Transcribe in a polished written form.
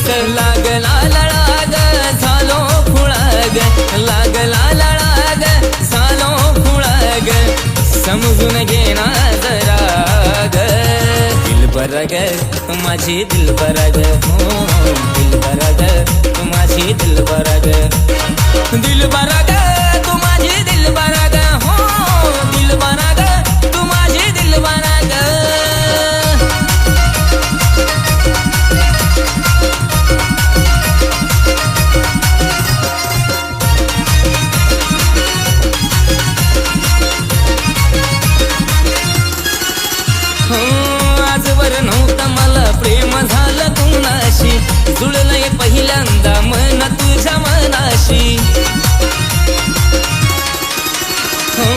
लागला लळाग झालो खुळाग, लागला लळाग झालो खुळाग, समजून घेना जरा ग दिलबरा ग तू माझी दिलबरा ग, हो दिलबरा ग तू माझी दिलबरा ग, दिलबरा ग तू माझी दिलबरा ग, हो दिलबरा ग तू माझी दिलबरा ग. आजवर नव्हतं मला प्रेम झालं कुणाशी, जुळलंय पहिल्यांदा मन तुझ्या मनाशी.